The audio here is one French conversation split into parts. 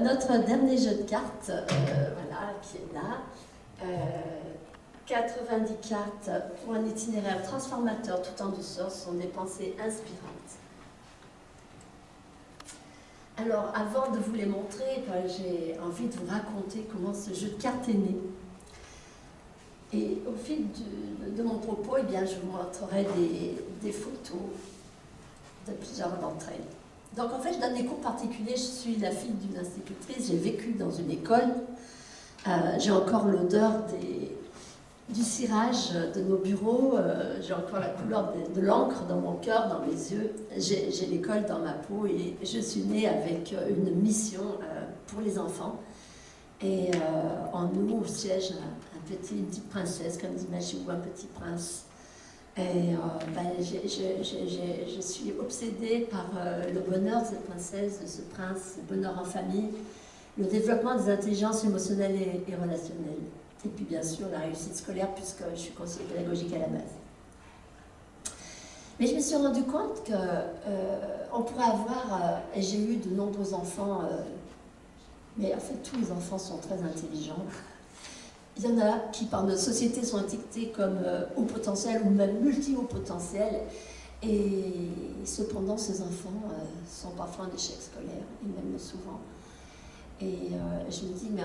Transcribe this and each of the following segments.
notre dernier jeu de cartes, voilà, qui est là. 90 cartes pour un itinéraire transformateur tout en douceur sont des pensées inspirantes. Alors, avant de vous les montrer, j'ai envie de vous raconter comment ce jeu de cartes est né. Et au fil de mon propos, eh bien, je vous montrerai des photos de plusieurs d'entre elles. Donc en fait, je donne des cours particuliers, je suis la fille d'une institutrice, j'ai vécu dans une école, j'ai encore l'odeur du cirage de nos bureaux, j'ai encore la couleur de l'encre dans mon cœur, dans mes yeux, j'ai l'école dans ma peau et je suis née avec une mission pour les enfants. Et en nous siège une petite princesse, comme dit Magie, ou un petit prince. Et je suis obsédée par le bonheur de cette princesse, de ce prince, le bonheur en famille, le développement des intelligences émotionnelles et relationnelles. Et puis bien sûr la réussite scolaire, puisque je suis conseillère pédagogique à la base. Mais je me suis rendu compte qu'on pourrait avoir, et j'ai eu de nombreux enfants, mais en fait tous les enfants sont très intelligents. Il y en a qui, par notre société, sont étiquetés comme haut potentiel ou même multi-haut potentiel. Et cependant, ces enfants sont parfois en échec scolaire, et même souvent. Et je me dis, mais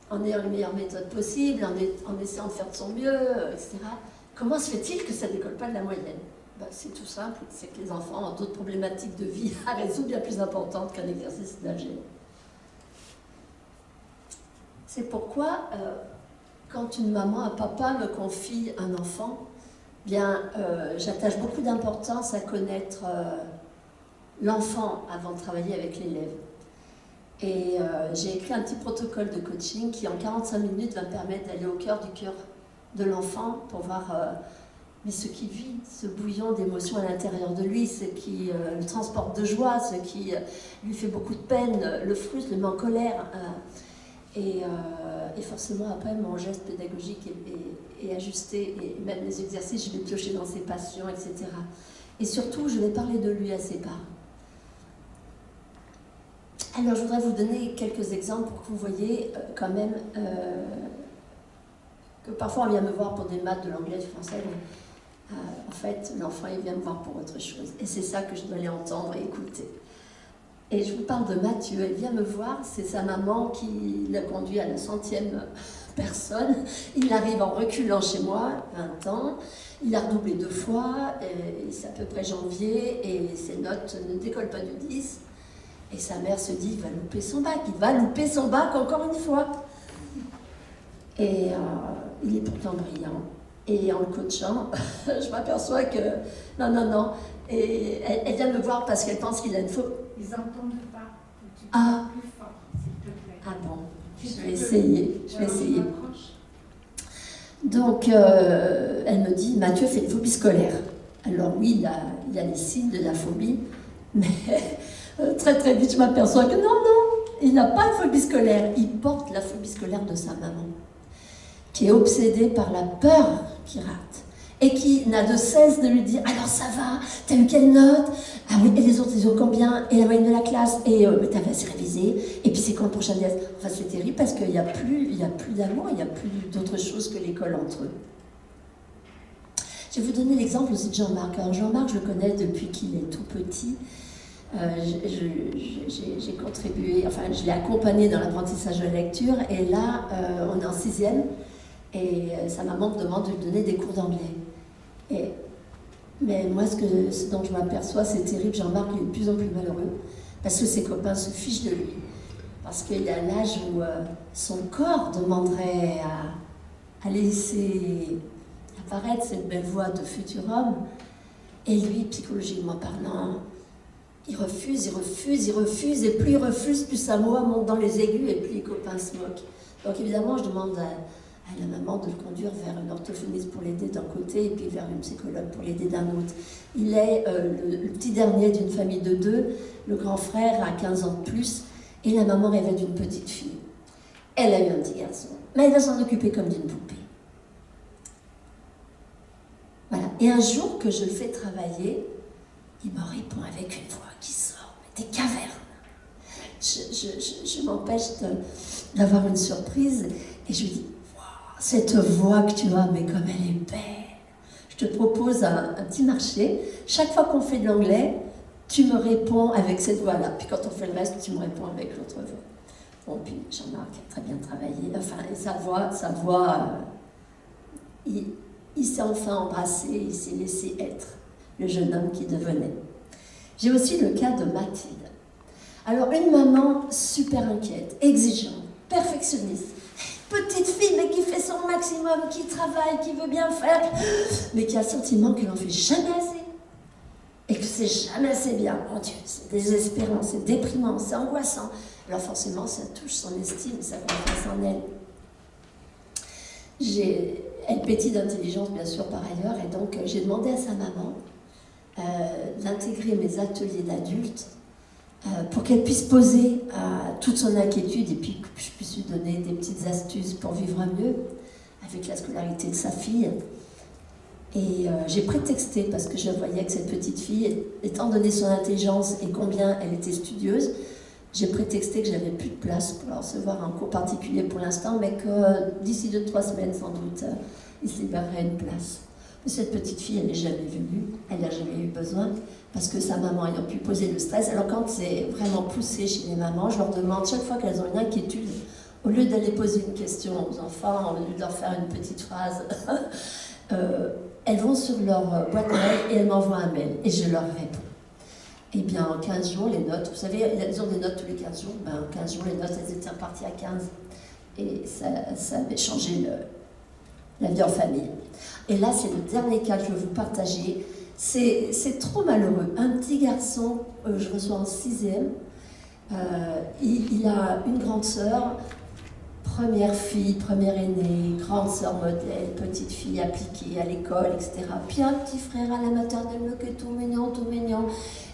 en ayant les meilleures méthodes possibles, en essayant de faire de son mieux, etc., comment se fait-il que ça ne décolle pas de la moyenne? C'est tout simple, c'est que les enfants ont d'autres problématiques de vie à résoudre bien plus importantes qu'un exercice d'algèbre. C'est pourquoi... quand une maman, un papa me confie un enfant, bien, j'attache beaucoup d'importance à connaître l'enfant avant de travailler avec l'élève. Et j'ai écrit un petit protocole de coaching qui, en 45 minutes, va me permettre d'aller au cœur de l'enfant pour voir mais ce qui vit, ce bouillon d'émotions à l'intérieur de lui, ce qui le transporte de joie, ce qui lui fait beaucoup de peine, le frustre, le met en colère. Et forcément, après, mon geste pédagogique est ajusté, et même les exercices, je vais piocher dans ses passions, etc. Et surtout, je vais parler de lui à ses parents. Alors, je voudrais vous donner quelques exemples pour que vous voyez quand même que parfois on vient me voir pour des maths, de l'anglais, du français, mais en fait, l'enfant, il vient me voir pour autre chose. Et c'est ça que je dois aller entendre et écouter. Et je vous parle de Mathieu, il vient me voir, c'est sa maman qui l'a conduit à la 100e personne. Il arrive en reculant chez moi, 20 ans, il a redoublé 2 fois, et c'est à peu près janvier, et ses notes ne décollent pas du 10. Et sa mère se dit, il va louper son bac encore une fois. Et il est pourtant brillant. Et en le coachant, je m'aperçois que, non, et elle vient me voir parce qu'elle pense qu'il a une faute. Ils n'entendent pas. Tu parles plus fort, s'il te plaît. Ah bon, je vais essayer. Donc, elle me dit, Mathieu fait une phobie scolaire. Alors oui, il a les signes de la phobie, mais très très vite, je m'aperçois que non, il n'a pas de phobie scolaire. Il porte la phobie scolaire de sa maman, qui est obsédée par la peur qu'il rate. Et qui n'a de cesse de lui dire « Alors ça va, t'as eu quelle note? Ah oui, et les autres, ils ont combien? Et la moyenne de la classe? Et t'avais assez révisé? Et puis c'est quand le prochain test ?» Enfin, c'est terrible parce qu'il n'y a plus d'amour, il n'y a plus d'autre chose que l'école entre eux. Je vais vous donner l'exemple aussi de Jean-Marc. Alors Jean-Marc, je le connais depuis qu'il est tout petit. J'ai contribué, enfin je l'ai accompagné dans l'apprentissage de la lecture. Et là, on est en 6e. Et sa maman me demande de lui donner des cours d'anglais. Mais moi, ce dont je m'aperçois, c'est terrible. Jean-Marc, il est de plus en plus malheureux parce que ses copains se fichent de lui. Parce qu'il est à l'âge où son corps demanderait à laisser apparaître cette belle voix de futur homme. Et lui, psychologiquement parlant, il refuse. Et plus il refuse, plus sa voix monte dans les aigus et plus les copains se moquent. Donc évidemment, je demande à la maman de le conduire vers une orthophoniste pour l'aider d'un côté et puis vers une psychologue pour l'aider d'un autre. Il est le petit dernier d'une famille de 2, le grand frère a 15 ans de plus et la maman rêvait d'une petite fille. Elle a eu un petit garçon, mais elle va s'en occuper comme d'une poupée. Voilà. Et un jour que je le fais travailler, il me répond avec une voix qui sort des cavernes. je m'empêche d'avoir une surprise et je lui dis, wow, cette voix que tu as, mais comme elle est belle. Je te propose un petit marché. Chaque fois qu'on fait de l'anglais, tu me réponds avec cette voix-là. Puis quand on fait le reste, tu me réponds avec l'autre voix. Bon, puis Jean-Marc a très bien travaillé. Enfin, et sa voix, il s'est enfin embrassé, il s'est laissé être le jeune homme qu'il devenait. J'ai aussi le cas de Mathilde. Alors, une maman super inquiète, exigeante, perfectionniste, petite fille, mais qui fait son maximum, qui travaille, qui veut bien faire, mais qui a le sentiment qu'elle n'en fait jamais assez. Et que c'est jamais assez bien. Mon Dieu, c'est désespérant, c'est déprimant, c'est angoissant. Alors forcément, ça touche son estime, sa confiance en elle. Elle pétille d'intelligence, bien sûr, par ailleurs, et donc j'ai demandé à sa maman d'intégrer mes ateliers d'adultes pour qu'elle puisse poser toute son inquiétude et puis que je puisse lui donner des petites astuces pour vivre mieux avec la scolarité de sa fille. Et j'ai prétexté, parce que je voyais que cette petite fille, étant donné son intelligence et combien elle était studieuse, j'ai prétexté que j'avais plus de place pour la recevoir un cours particulier pour l'instant, mais que d'ici 2-3 semaines, sans doute, il se libérerait une place. Mais cette petite fille, elle n'est jamais venue, elle n'a jamais eu besoin, parce que sa maman ayant pu poser le stress. Alors quand c'est vraiment poussé chez les mamans, je leur demande chaque fois qu'elles ont une inquiétude, au lieu d'aller poser une question aux enfants, au lieu de leur faire une petite phrase, elles vont sur leur boîte mail et elles m'envoient un mail et je leur réponds. Eh bien, en 15 jours, les notes, vous savez, elles ont des notes tous les 15 jours, ben, en 15 jours, les notes, elles étaient reparties à 15. Et ça avait changé la vie en famille. Et là, c'est le dernier cas que je veux vous partager. C'est trop malheureux. Un petit garçon, je reçois en 6e, il a une grande sœur, première fille, première aînée, grande sœur modèle, petite fille appliquée à l'école, etc. Puis un petit frère à la maternelle, mais qui est tout mignon, tout mignon.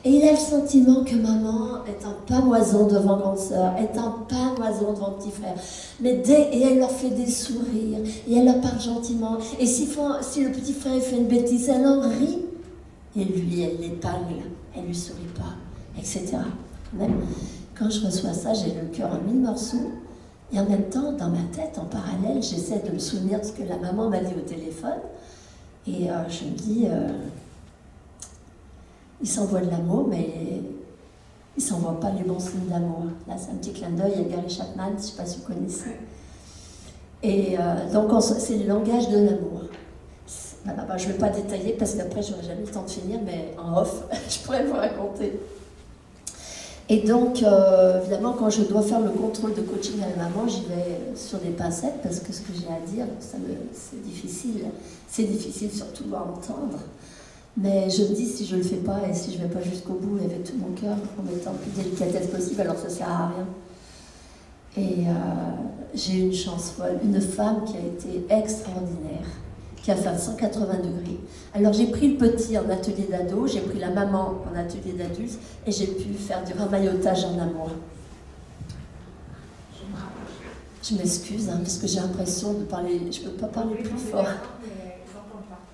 Et il a le sentiment que maman est un pamoison devant grande sœur, est un pamoison devant petit frère. Et elle leur fait des sourires, et elle leur parle gentiment. Et si le petit frère fait une bêtise, elle en rit. Et lui, elle l'épargne, elle lui sourit pas, etc. Même quand je reçois ça, j'ai le cœur en 1000 morceaux. Et en même temps, dans ma tête, en parallèle, j'essaie de me souvenir de ce que la maman m'a dit au téléphone. Et je me dis, il s'envoie de l'amour, mais il ne s'envoie pas les bons signes d'amour. Là, c'est un petit clin d'œil à Gary Chapman, je ne sais pas si vous connaissez. Et donc, c'est le langage de l'amour. Voilà, je ne vais pas détailler parce qu'après, je n'aurai jamais le temps de finir, mais en off, je pourrais vous raconter. Et donc, évidemment, quand je dois faire le contrôle de coaching à la maman, j'y vais sur des pincettes parce que ce que j'ai à dire, c'est difficile. C'est difficile surtout à entendre. Mais je me dis, si je ne le fais pas et si je ne vais pas jusqu'au bout avec tout mon cœur, en mettant le plus délicatesse possible, alors ça ne sert à rien. Et j'ai eu une chance folle, une femme qui a été extraordinaire, qui a fait 180 degrés. Alors j'ai pris le petit en atelier d'ado, j'ai pris la maman en atelier d'adulte et j'ai pu faire du ramaillotage en amour. Je m'excuse parce que j'ai l'impression de parler, je ne peux pas parler plus fort.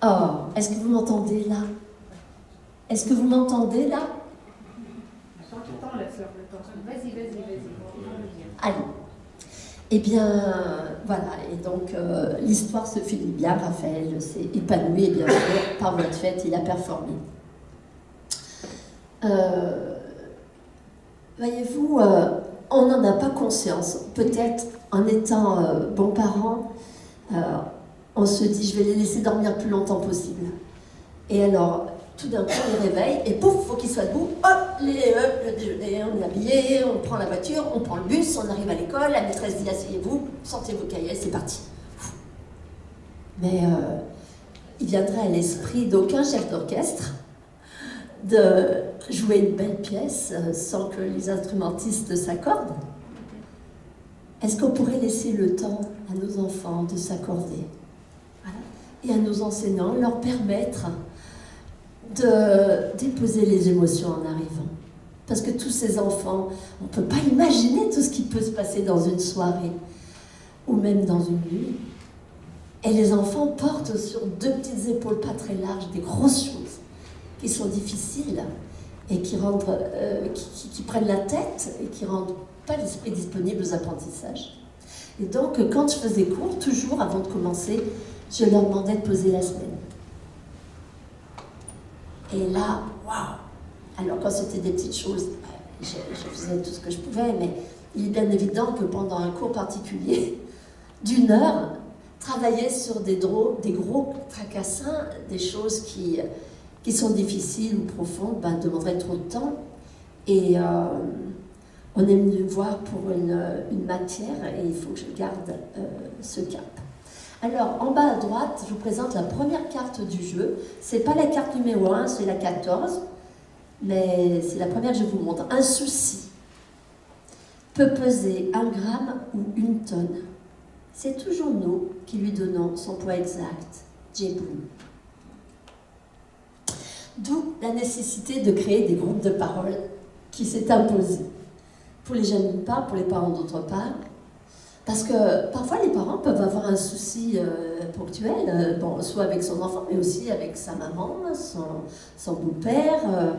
Oh, est-ce que vous m'entendez là? Est-ce que vous m'entendez là? Vas-y. Allez. Eh bien, voilà, et donc l'histoire se finit bien, Raphaël s'est épanoui, et bien sûr, par votre fête, il a performé. Voyez-vous, on n'en a pas conscience. Peut-être en étant bons parents, on se dit, je vais les laisser dormir le plus longtemps possible. Et alors, tout d'un coup, on les réveille, et pouf, il faut qu'ils soient debout, hop, le déjeuner, on est habillé, on prend la voiture, on prend le bus, on arrive à l'école, la maîtresse dit, asseyez-vous, sortez vos cahiers, c'est parti. Mais il viendrait à l'esprit d'aucun chef d'orchestre de jouer une belle pièce sans que les instrumentistes s'accordent. Est-ce qu'on pourrait laisser le temps à nos enfants de s'accorder, voilà, et à nos enseignants, leur permettre de déposer les émotions en arrivant? Parce que tous ces enfants, on ne peut pas imaginer tout ce qui peut se passer dans une soirée ou même dans une nuit. Et les enfants portent sur 2 petites épaules pas très larges des grosses choses qui sont difficiles. et qui prennent la tête et qui ne rendent pas l'esprit disponible aux apprentissages. Et donc, quand je faisais cours, toujours avant de commencer, je leur demandais de poser la semaine. Et là, waouh! Alors, quand c'était des petites choses, je faisais tout ce que je pouvais, mais il est bien évident que pendant un cours particulier d'une heure, travailler sur des gros tracassins, des choses qui sont difficiles ou profondes, demanderait trop de temps. Et on est venu me voir pour une matière et il faut que je garde ce cap. Alors, en bas à droite, je vous présente la première carte du jeu. Ce n'est pas la carte numéro 1, c'est la 14, mais c'est la première que je vous montre. Un souci peut peser 1 gramme ou 1 tonne. C'est toujours nous qui lui donnons son poids exact. J. Bloom. D'où la nécessité de créer des groupes de parole qui s'est imposée. Pour les jeunes d'une part, pour les parents d'autre part. Parce que parfois les parents peuvent avoir un souci ponctuel, soit avec son enfant, mais aussi avec sa maman, son beau-père.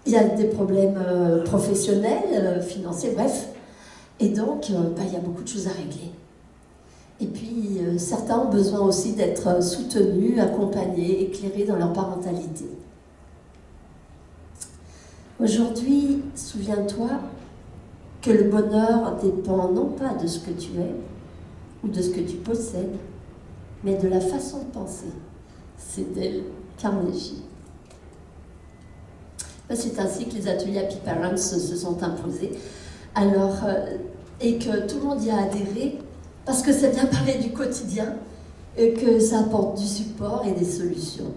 Il y a des problèmes professionnels, financiers, bref. Et donc, il y a beaucoup de choses à régler. Et puis, certains ont besoin aussi d'être soutenus, accompagnés, éclairés dans leur parentalité. Aujourd'hui, souviens-toi que le bonheur dépend non pas de ce que tu es ou de ce que tu possèdes, mais de la façon de penser. C'est Dale Carnegie. C'est ainsi que les ateliers Happy Parents se sont imposés. Alors, et que tout le monde y a adhéré, parce que ça vient parler du quotidien, et que ça apporte du support et des solutions.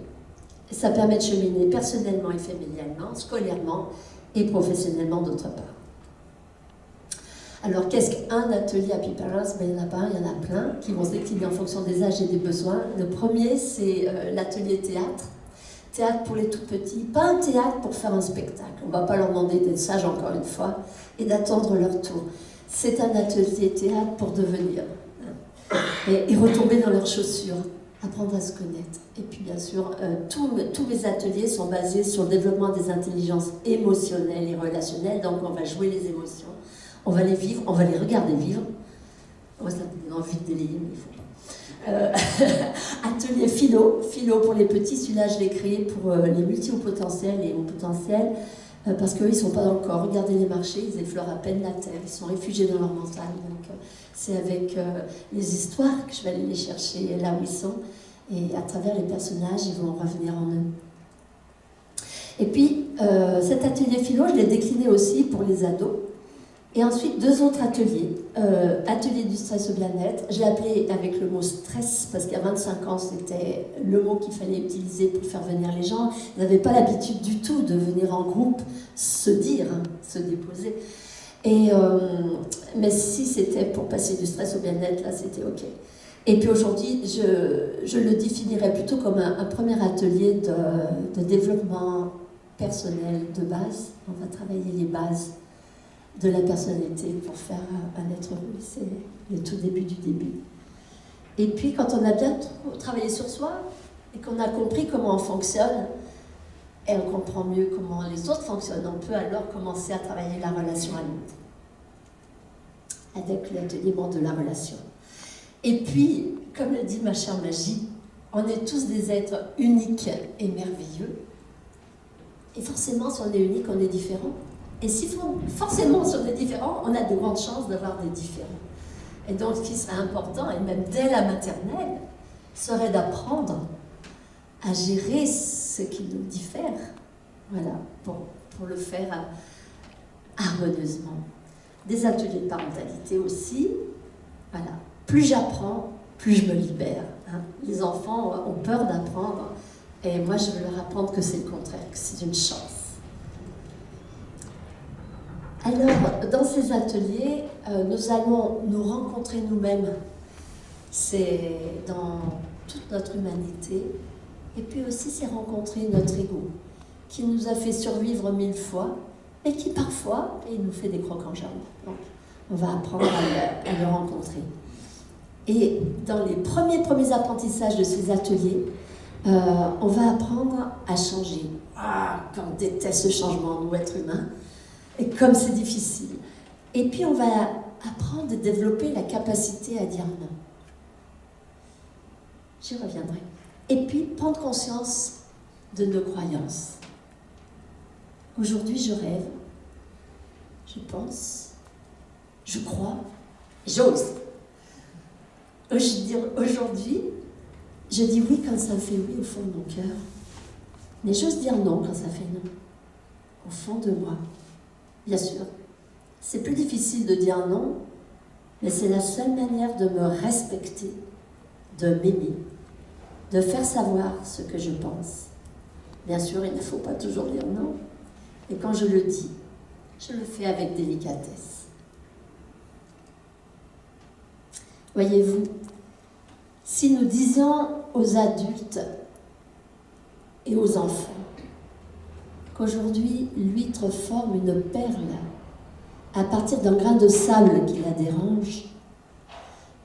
Et ça permet de cheminer personnellement et familialement, scolairement et professionnellement d'autre part. Alors, qu'est-ce qu'un atelier Happy Parents? Il n'y en a pas un, il y en a plein, qui vont se décliner en fonction des âges et des besoins. Le premier, c'est l'atelier théâtre. Théâtre pour les tout petits, pas un théâtre pour faire un spectacle. On ne va pas leur demander d'être sages encore une fois et d'attendre leur tour. C'est un atelier théâtre pour devenir et retomber dans leurs chaussures, apprendre à se connaître. Et puis bien sûr, tous mes ateliers sont basés sur le développement des intelligences émotionnelles et relationnelles. Donc on va jouer les émotions, on va les vivre, on va les regarder vivre. On va se donner envie de délayer, mais il faut pas. Atelier philo pour les petits, celui-là je l'ai créé pour les multi-potentiels et hauts potentiels, parce qu'eux ils ne sont pas dans le corps. Regardez les marchés, ils effleurent à peine la terre, ils sont réfugiés dans leur mental. Donc c'est avec les histoires que je vais aller les chercher là où ils sont, et à travers les personnages, ils vont revenir en eux. Et puis cet atelier philo, je l'ai décliné aussi pour les ados. Et ensuite, 2 autres ateliers. Atelier du stress au bien-être. Je l'ai appelé avec le mot stress, parce qu'il y a 25 ans, c'était le mot qu'il fallait utiliser pour faire venir les gens. Ils n'avaient pas l'habitude du tout de venir en groupe, se dire, se déposer. Mais si c'était pour passer du stress au bien-être, là, c'était OK. Et puis aujourd'hui, je le définirais plutôt comme un premier atelier de développement personnel de base. On va travailler les bases de la personnalité pour faire un être heureux. C'est le tout début du début. Et puis, quand on a bien travaillé sur soi et qu'on a compris comment on fonctionne, et on comprend mieux comment les autres fonctionnent, on peut alors commencer à travailler la relation à l'autre, avec l'atelier de la relation. Et puis, comme le dit ma chère Magie, on est tous des êtres uniques et merveilleux. Et forcément, si on est unique, on est différent. Et si forcément, si on est différent, on a de grandes chances d'avoir des différents. Et donc, ce qui serait important, et même dès la maternelle, serait d'apprendre à gérer ce qui nous diffère, voilà, pour le faire harmonieusement. Des ateliers de parentalité aussi, voilà. Plus j'apprends, plus je me libère. Hein. Les enfants ont peur d'apprendre, et moi, je veux leur apprendre que c'est le contraire, que c'est une chance. Alors, dans ces ateliers, nous allons nous rencontrer nous-mêmes. C'est dans toute notre humanité. Et puis aussi, c'est rencontrer notre ego, qui nous a fait survivre 1000 fois, et qui parfois, il nous fait des crocs en jambes. Donc, on va apprendre à le rencontrer. Et dans les premiers apprentissages de ces ateliers, On va apprendre à changer. Ah, on déteste ce changement, nous, êtres humains. Et comme c'est difficile. Et puis, on va apprendre et développer la capacité à dire non. J'y reviendrai. Et puis, prendre conscience de nos croyances. Aujourd'hui, je rêve, je pense, je crois, j'ose. Aujourd'hui, je dis oui quand ça fait oui au fond de mon cœur. Mais j'ose dire non quand ça fait non. Au fond de moi. Bien sûr, c'est plus difficile de dire non, mais c'est la seule manière de me respecter, de m'aimer, de faire savoir ce que je pense. Bien sûr, il ne faut pas toujours dire non. Et quand je le dis, je le fais avec délicatesse. Voyez-vous, si nous disions aux adultes et aux enfants qu'aujourd'hui l'huître forme une perle à partir d'un grain de sable qui la dérange,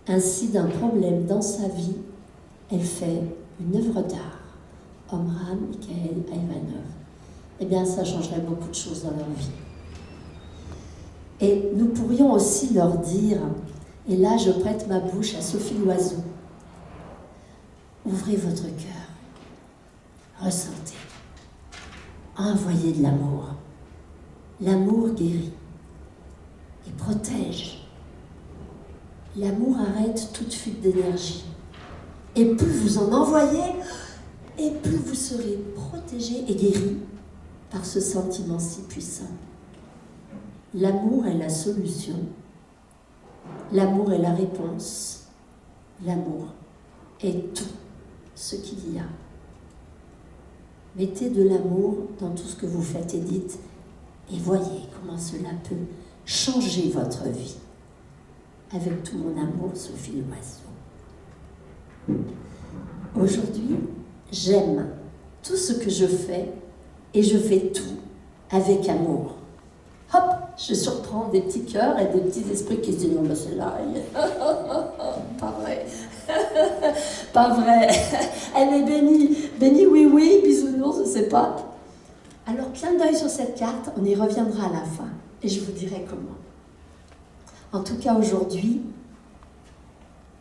ainsi d'un problème dans sa vie, elle fait une œuvre d'art. Omran Mikhaël Aïvanov. Eh bien, ça changerait beaucoup de choses dans leur vie. Et nous pourrions aussi leur dire, et là je prête ma bouche à Sophie Loiseau, ouvrez votre cœur, ressentez, envoyez de l'amour. L'amour guérit et protège. L'amour arrête toute fuite d'énergie. Et plus vous en envoyez, et plus vous serez protégé et guéri par ce sentiment si puissant. L'amour est la solution. L'amour est la réponse. L'amour est tout ce qu'il y a. Mettez de l'amour dans tout ce que vous faites et dites et voyez comment cela peut changer votre vie. Avec tout mon amour, Sophie Loiseau. Aujourd'hui, j'aime tout ce que je fais et je fais tout avec amour. Hop, je surprends des petits cœurs et des petits esprits qui se disent non, mais c'est là, pas vrai, pas vrai, elle est bénie, bénie, oui, bisounours, je ne sais pas. Alors, clin d'œil sur cette carte, on y reviendra à la fin et je vous dirai comment. En tout cas, aujourd'hui,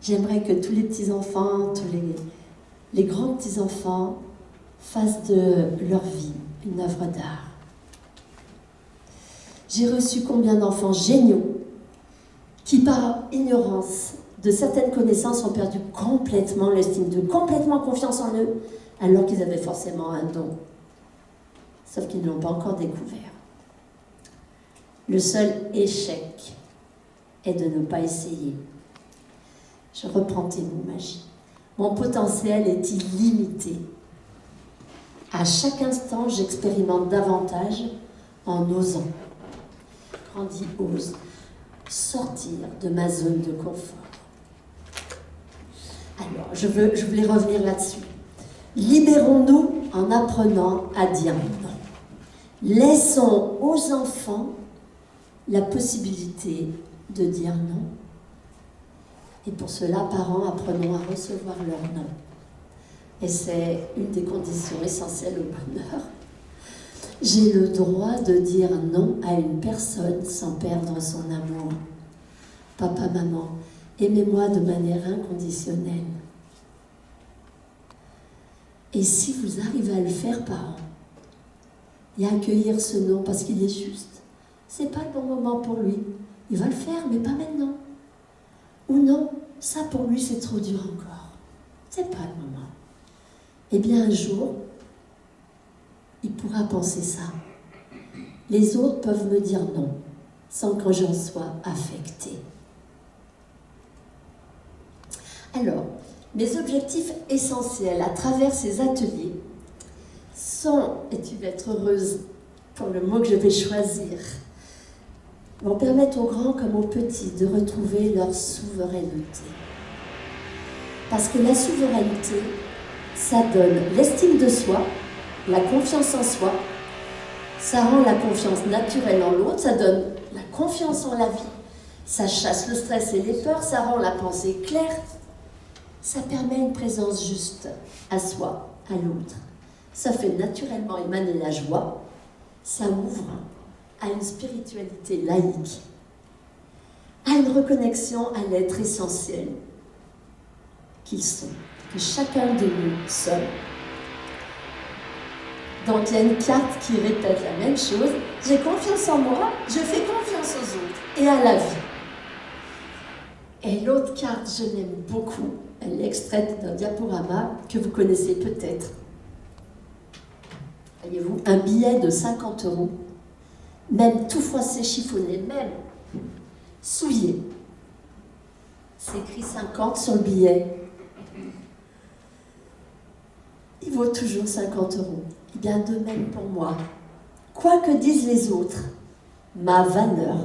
j'aimerais que tous les petits-enfants, tous les grands petits-enfants fassent de leur vie une œuvre d'art. J'ai reçu combien d'enfants géniaux qui, par ignorance de certaines connaissances, ont perdu complètement l'estime d'eux, complètement confiance en eux, alors qu'ils avaient forcément un don. Sauf qu'ils ne l'ont pas encore découvert. Le seul échec est de ne pas essayer. Je reprends tes mots, Magie. Mon potentiel est illimité. À chaque instant, j'expérimente davantage en osant. Grandi, ose sortir de ma zone de confort. Alors, je voulais revenir là-dessus. Libérons-nous en apprenant à dire non. Laissons aux enfants la possibilité de dire non. Et pour cela, parents, apprenons à recevoir leur non. Et c'est une des conditions essentielles au bonheur. J'ai le droit de dire non à une personne sans perdre son amour. Papa, maman, aimez-moi de manière inconditionnelle. Et si vous arrivez à le faire, parents, et à accueillir ce non parce qu'il est juste, c'est pas le bon moment pour lui. Il va le faire, mais pas maintenant. Ou non, ça pour lui c'est trop dur encore. C'est pas le moment. Eh bien un jour, il pourra penser ça. Les autres peuvent me dire non, sans que j'en sois affectée. Alors, mes objectifs essentiels à travers ces ateliers sont, et tu vas être heureuse pour le mot que je vais choisir, vont permettre aux grands comme aux petits de retrouver leur souveraineté. Parce que la souveraineté, ça donne l'estime de soi, la confiance en soi, ça rend la confiance naturelle en l'autre, ça donne la confiance en la vie, ça chasse le stress et les peurs, ça rend la pensée claire, ça permet une présence juste à soi, à l'autre. Ça fait naturellement émaner la joie, ça ouvre à une spiritualité laïque, à une reconnexion à l'être essentiel qu'ils sont, que chacun de nous sommes. Donc il y a une carte qui répète la même chose. J'ai confiance en moi, je fais confiance aux autres et à la vie. Et l'autre carte, je l'aime beaucoup. Elle est extraite d'un diaporama que vous connaissez peut-être. Voyez-vous, un billet de 50 €, même tout froissé, chiffonné, même souillé. C'est écrit 50 sur le billet. Il vaut toujours 50 €. Eh bien, de même pour moi. Quoi que disent les autres, ma valeur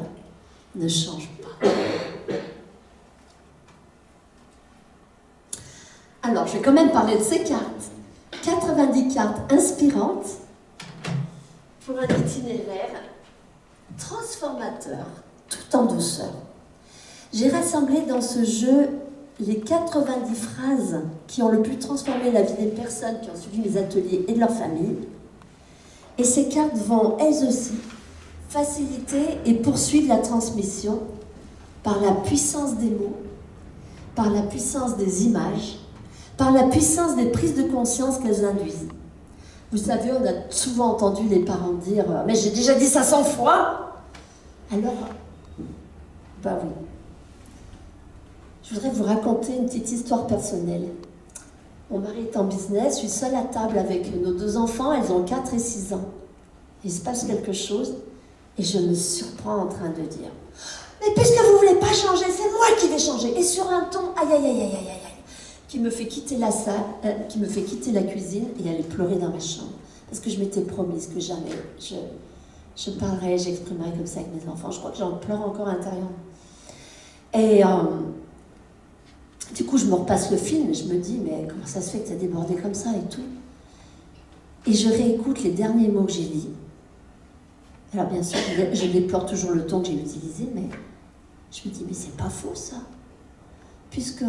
ne change pas. Alors, je vais quand même parler de ces cartes. 90 cartes inspirantes pour un itinéraire transformateur, tout en douceur. J'ai rassemblé dans ce jeu les 90 phrases qui ont le plus transformé la vie des personnes qui ont suivi mes ateliers et de leur famille. Et ces cartes vont, elles aussi, faciliter et poursuivre la transmission par la puissance des mots, par la puissance des images, par la puissance des prises de conscience qu'elles induisent. Vous savez, on a souvent entendu les parents dire « Mais j'ai déjà dit ça 100 fois !» Alors, ben oui. Je voudrais vous raconter une petite histoire personnelle. Mon mari est en business, je suis seule à table avec nos 2 enfants, elles ont 4 et 6 ans. Il se passe quelque chose et je me surprends en train de dire « Mais puisque vous ne voulez pas changer, c'est moi qui vais changer !» Et sur un ton « Aïe, aïe, aïe, aïe, aïe, aïe !» qui me fait quitter la salle, qui me fait quitter la cuisine et aller pleurer dans ma chambre. Parce que je m'étais promise que jamais je parlerais, j'exprimerais comme ça avec mes enfants. Je crois que j'en pleure encore intérieurement. Et du coup, je me repasse le film et je me dis, mais comment ça se fait que tu as débordé comme ça et tout? Et je réécoute les derniers mots que j'ai dit. Alors bien sûr, je déplore toujours le ton que j'ai utilisé, mais je me dis, mais c'est pas faux ça. Puisque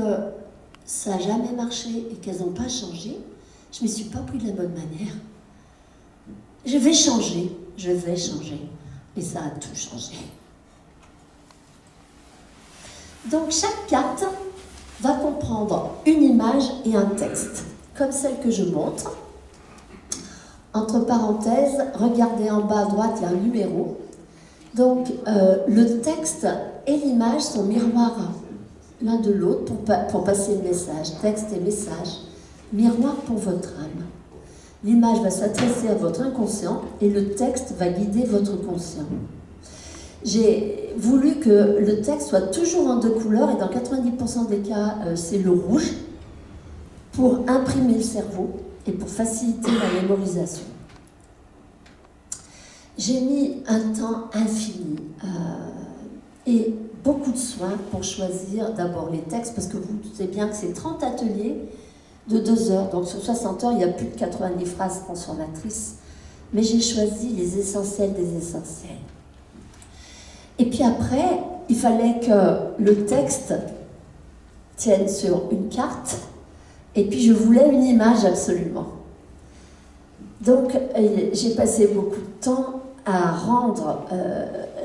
ça n'a jamais marché et qu'elles n'ont pas changé, je ne m'y suis pas pris de la bonne manière. Je vais changer. Et ça a tout changé. Donc chaque carte va comprendre une image et un texte, comme celle que je montre. Entre parenthèses, regardez en bas à droite, il y a un numéro. Donc le texte et l'image sont miroirs l'un de l'autre pour passer le message, texte et message, miroir pour votre âme. L'image va s'adresser à votre inconscient et le texte va guider votre conscient. J'ai voulu que le texte soit toujours en 2 couleurs et dans 90% des cas, c'est le rouge pour imprimer le cerveau et pour faciliter la mémorisation. J'ai mis un temps infini et beaucoup de soins pour choisir d'abord les textes, parce que vous doutez bien que c'est 30 ateliers de 2 heures, donc sur 60 heures, il y a plus de 90 phrases transformatrices, mais j'ai choisi les essentiels des essentiels. Et puis après, il fallait que le texte tienne sur une carte, et puis je voulais une image absolument. Donc j'ai passé beaucoup de temps à rendre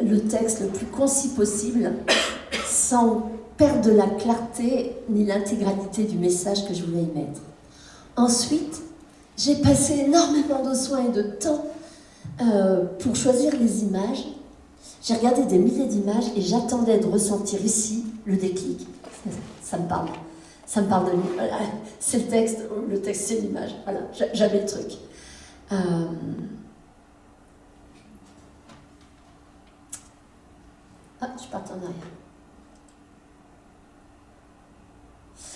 le texte le plus concis possible sans perdre de la clarté ni l'intégralité du message que je voulais y mettre. Ensuite, j'ai passé énormément de soins et de temps pour choisir les images. J'ai regardé des milliers d'images et j'attendais de ressentir ici le déclic. Ça me parle. Ça me parle de... C'est le texte c'est l'image. Voilà, j'avais le truc. Je suis partie en arrière.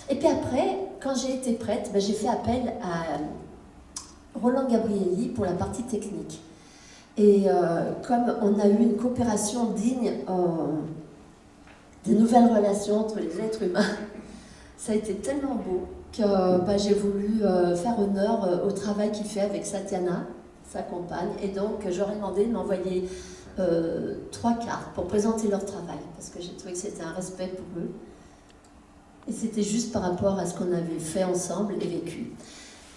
Et puis après, quand j'ai été prête, j'ai fait appel à Roland Gabrielli pour la partie technique. Et comme on a eu une coopération digne des nouvelles relations entre les êtres humains, ça a été tellement beau que j'ai voulu faire honneur au travail qu'il fait avec Satyana, sa compagne. Et donc, j'aurais demandé de m'envoyer 3 cartes pour présenter leur travail, parce que j'ai trouvé que c'était un respect pour eux. Et c'était juste par rapport à ce qu'on avait fait ensemble et vécu.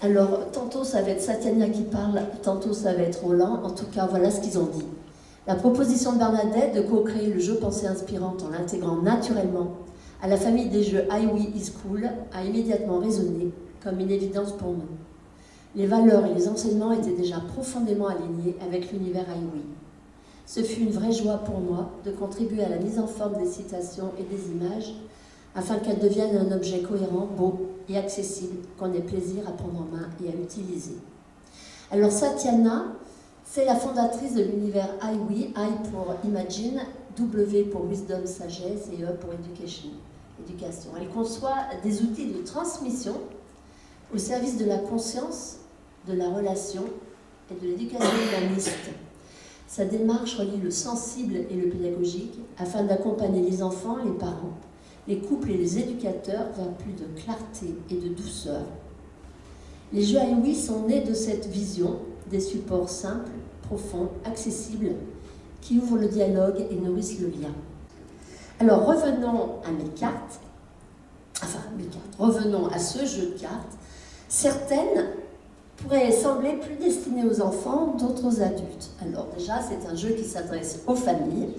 Alors, tantôt ça va être Satyana qui parle, tantôt ça va être Roland. En tout cas, voilà ce qu'ils ont dit. La proposition de Bernadette de co-créer le jeu Pensée inspirante en l'intégrant naturellement à la famille des jeux IWE eSchool a immédiatement résonné comme une évidence pour nous. Les valeurs et les enseignements étaient déjà profondément alignés avec l'univers IWE. Ce fut une vraie joie pour moi de contribuer à la mise en forme des citations et des images afin qu'elles deviennent un objet cohérent, beau et accessible qu'on ait plaisir à prendre en main et à utiliser. Alors Satyana, c'est la fondatrice de l'univers IWE, I pour Imagine, W pour Wisdom, Sagesse et E pour Education. Elle conçoit des outils de transmission au service de la conscience, de la relation et de l'éducation humaniste. Sa démarche relie le sensible et le pédagogique afin d'accompagner les enfants, les parents, les couples et les éducateurs vers plus de clarté et de douceur. Les jeux IWE sont nés de cette vision, des supports simples, profonds, accessibles, qui ouvrent le dialogue et nourrissent le lien. Alors revenons à mes cartes, revenons à ce jeu de cartes. Certaines pourraient sembler plus destinées aux enfants, d'autres aux adultes. Alors déjà, c'est un jeu qui s'adresse aux familles.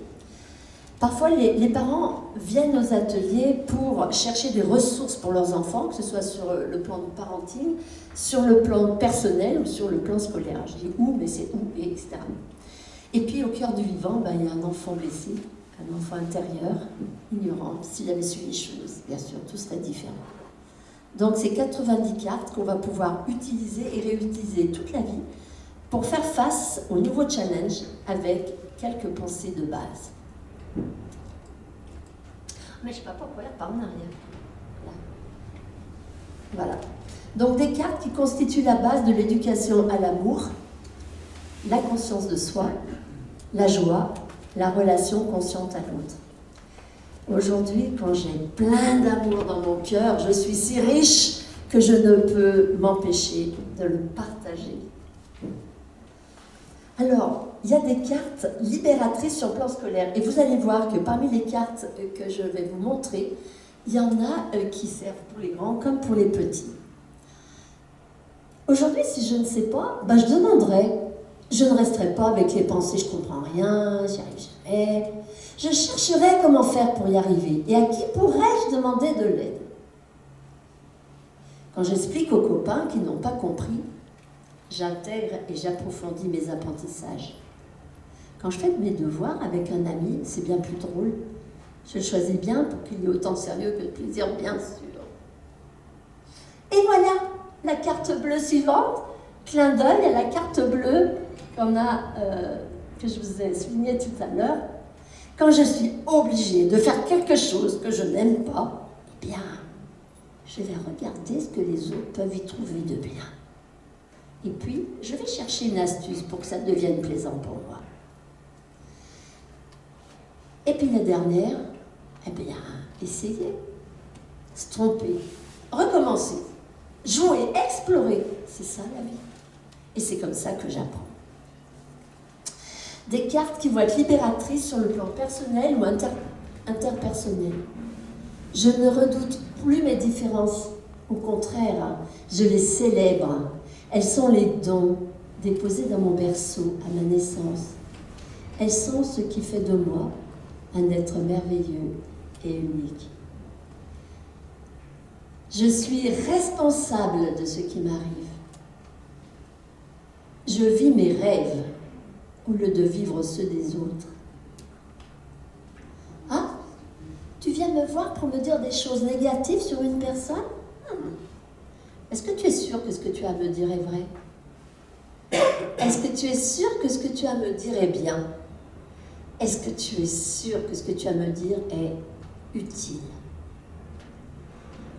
Parfois, les parents viennent aux ateliers pour chercher des ressources pour leurs enfants, que ce soit sur le plan de parenting, sur le plan personnel ou sur le plan scolaire. Je dis où, mais c'est où, et etc. Et puis, au cœur du vivant, il y a un enfant blessé, un enfant intérieur, ignorant. S'il avait su les choses, bien sûr, tout serait différent. Donc, c'est 90 cartes qu'on va pouvoir utiliser et réutiliser toute la vie pour faire face au nouveau challenge avec quelques pensées de base. Mais je ne sais pas pourquoi elle part en arrière. Là. Voilà. Donc des cartes qui constituent la base de l'éducation à l'amour, la conscience de soi, la joie, la relation consciente à l'autre. Aujourd'hui, quand j'ai plein d'amour dans mon cœur, je suis si riche que je ne peux m'empêcher de le partager. Alors, il y a des cartes libératrices sur le plan scolaire. Et vous allez voir que parmi les cartes que je vais vous montrer, il y en a qui servent pour les grands comme pour les petits. Aujourd'hui, si je ne sais pas, je demanderai. Je ne resterai pas avec les pensées « je ne comprends rien, j'y arrive jamais ». Je chercherai comment faire pour y arriver. Et à qui pourrais-je demander de l'aide? Quand j'explique aux copains qui n'ont pas compris, j'intègre et j'approfondis mes apprentissages. Quand je fais mes devoirs avec un ami, c'est bien plus drôle. Je le choisis bien pour qu'il y ait autant de sérieux que de plaisir, bien sûr. Et voilà, la carte bleue suivante, clin d'œil à la carte bleue que je vous ai soulignée tout à l'heure. Quand je suis obligée de faire quelque chose que je n'aime pas, eh bien, je vais regarder ce que les autres peuvent y trouver de bien. Et puis, je vais chercher une astuce pour que ça devienne plaisant pour moi. Et puis la dernière, eh bien, essayer, se tromper, recommencer, jouer, explorer. C'est ça la vie. Et c'est comme ça que j'apprends. Des cartes qui vont être libératrices sur le plan personnel ou interpersonnel. Je ne redoute plus mes différences. Au contraire, je les célèbre. Elles sont les dons déposés dans mon berceau à ma naissance. Elles sont ce qui fait de moi un être merveilleux et unique. Je suis responsable de ce qui m'arrive. Je vis mes rêves au lieu de vivre ceux des autres. Ah, tu viens me voir pour me dire des choses négatives sur une personne? Est-ce que tu es sûr que ce que tu as à me dire est vrai? Est-ce que tu es sûr que ce que tu as à me dire est bien? Est-ce que tu es sûr que ce que tu as à me dire est utile?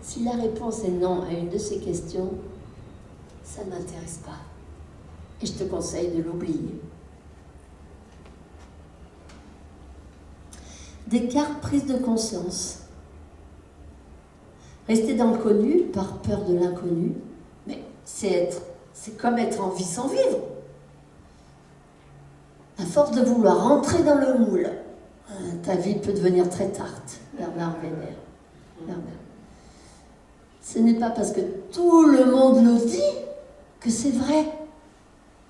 Si la réponse est non à une de ces questions, ça ne m'intéresse pas. Et je te conseille de l'oublier. Des cartes prises de conscience. Rester dans le connu par peur de l'inconnu, mais c'est comme être en vie sans vivre. À force de vouloir entrer dans le moule, ta vie peut devenir très tarte. Bernard Vénère. Ce n'est pas parce que tout le monde le dit que c'est vrai.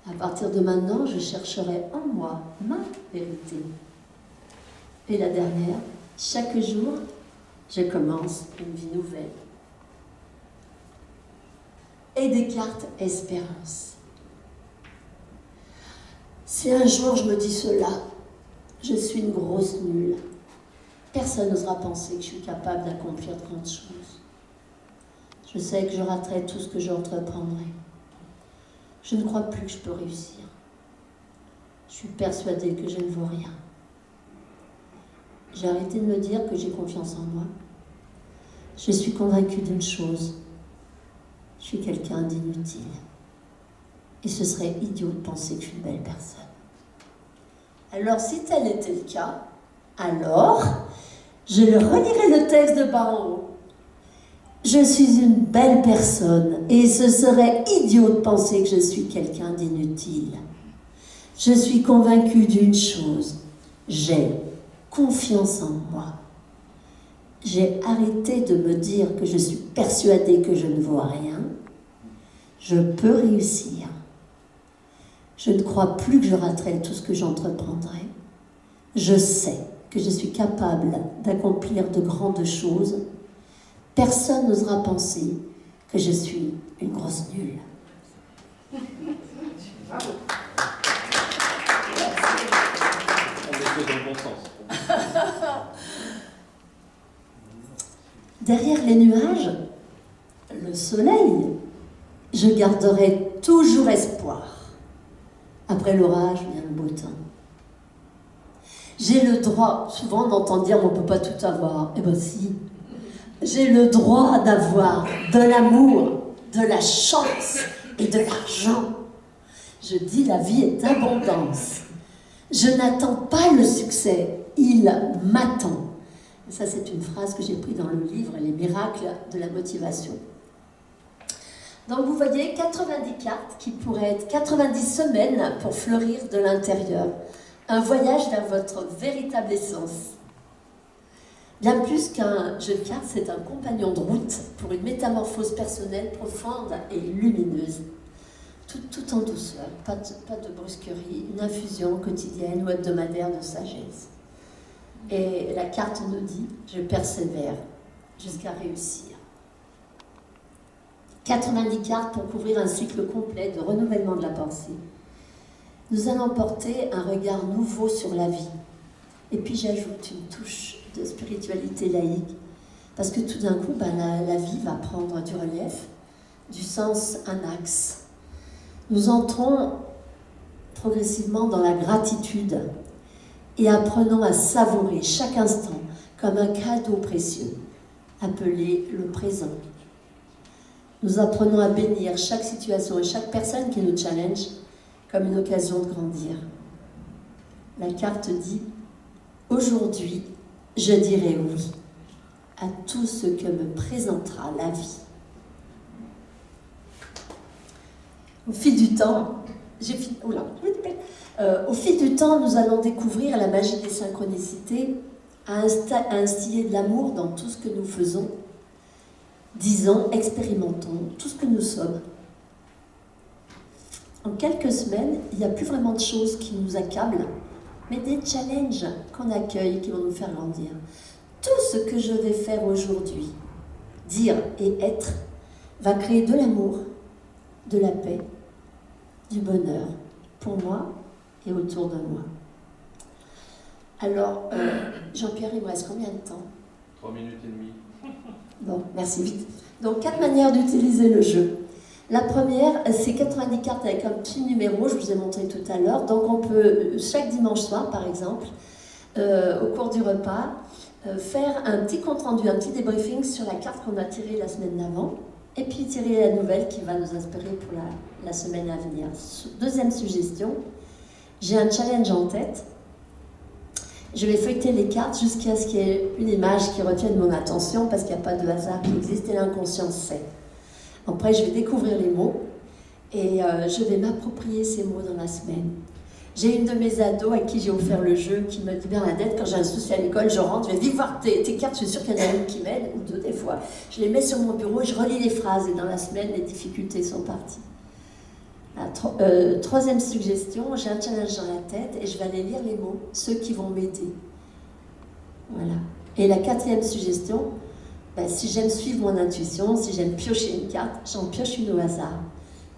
À partir de maintenant, je chercherai en moi ma vérité. Et la dernière, chaque jour, je commence une vie nouvelle. Et Descartes, espérance. Si un jour je me dis cela, je suis une grosse nulle. Personne n'osera penser que je suis capable d'accomplir de grandes choses. Je sais que je raterai tout ce que j'entreprendrai. Je ne crois plus que je peux réussir. Je suis persuadée que je ne vaux rien. J'ai arrêté de me dire que j'ai confiance en moi. Je suis convaincue d'une chose. Je suis quelqu'un d'inutile. Et ce serait idiot de penser que je suis une belle personne. Alors, si tel était le cas, alors, je relirai le texte de bas en haut. Je suis une belle personne et ce serait idiot de penser que je suis quelqu'un d'inutile. Je suis convaincue d'une chose. J'ai confiance en moi. J'ai arrêté de me dire que je suis persuadée que je ne vaux rien. Je peux réussir. Je ne crois plus que je raterai tout ce que j'entreprendrai. Je sais que je suis capable d'accomplir de grandes choses. Personne n'osera penser que je suis une grosse nulle. Bravo. On est dans le bon sens. Derrière les nuages, le soleil, je garderai toujours espoir. Après l'orage vient le beau temps. J'ai le droit, souvent on entend dire on ne peut pas tout avoir. Eh bien si, j'ai le droit d'avoir de l'amour, de la chance et de l'argent. Je dis la vie est abondance. Je n'attends pas le succès, il m'attend. Et ça c'est une phrase que j'ai prise dans le livre Les miracles de la motivation. Donc vous voyez 90 cartes qui pourraient être 90 semaines pour fleurir de l'intérieur. Un voyage vers votre véritable essence. Bien plus qu'un jeu de cartes, c'est un compagnon de route pour une métamorphose personnelle profonde et lumineuse. Tout en douceur, pas de brusquerie, une infusion quotidienne ou hebdomadaire de sagesse. Et la carte nous dit « Je persévère jusqu'à réussir ». 90 cartes pour couvrir un cycle complet de renouvellement de la pensée. Nous allons porter un regard nouveau sur la vie. Et puis j'ajoute une touche de spiritualité laïque, parce que tout d'un coup, la vie va prendre du relief, du sens, un axe. Nous entrons progressivement dans la gratitude et apprenons à savourer chaque instant comme un cadeau précieux, appelé le présent. Nous apprenons à bénir chaque situation et chaque personne qui nous challenge comme une occasion de grandir. La carte dit « Aujourd'hui, je dirai oui à tout ce que me présentera la vie. » Au fil du temps, nous allons découvrir la magie des synchronicités, à instiller de l'amour dans tout ce que nous faisons. Disons, expérimentons tout ce que nous sommes. En quelques semaines, il n'y a plus vraiment de choses qui nous accablent, mais des challenges qu'on accueille qui vont nous faire grandir. Tout ce que je vais faire aujourd'hui, dire et être, va créer de l'amour, de la paix, du bonheur pour moi et autour de moi. Alors, Jean-Pierre, il me reste combien de temps ? 3 minutes et demie. Bon, merci vite. Donc, 4 manières d'utiliser le jeu. La première, c'est 90 cartes avec un petit numéro, je vous ai montré tout à l'heure. Donc, on peut, chaque dimanche soir, par exemple, au cours du repas, faire un petit compte-rendu, un petit débriefing sur la carte qu'on a tirée la semaine d'avant, et puis tirer la nouvelle qui va nous inspirer pour la semaine à venir. Deuxième suggestion, j'ai un challenge en tête. Je vais feuilleter les cartes jusqu'à ce qu'il y ait une image qui retienne mon attention, parce qu'il n'y a pas de hasard qui existe et l'inconscient sait. Après, je vais découvrir les mots et je vais m'approprier ces mots dans la semaine. J'ai une de mes ados à qui j'ai offert le jeu qui me dit « Bernadette, quand j'ai un souci à l'école, je rentre, je vais vite voir tes cartes, je suis sûre qu'il y en a une qui m'aide, ou deux des fois. Je les mets sur mon bureau et je relis les phrases et dans la semaine, les difficultés sont parties. » Troisième suggestion, j'ai un challenge dans la tête et je vais aller lire les mots, ceux qui vont m'aider. Voilà. Et la quatrième suggestion, si j'aime suivre mon intuition, si j'aime piocher une carte, j'en pioche une au hasard.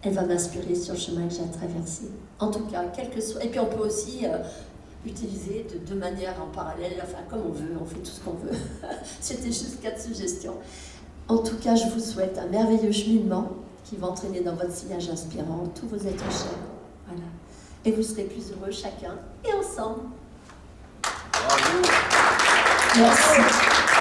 Elle va m'inspirer sur le chemin que j'ai à traverser. En tout cas, quel que soit. Et puis on peut aussi utiliser de deux manières en parallèle, enfin comme on veut, on fait tout ce qu'on veut. C'était juste 4 suggestions. En tout cas, je vous souhaite un merveilleux cheminement qui va entraîner dans votre sillage inspirant tous vos êtres chers. Voilà. Et vous serez plus heureux chacun et ensemble. Bravo. Merci.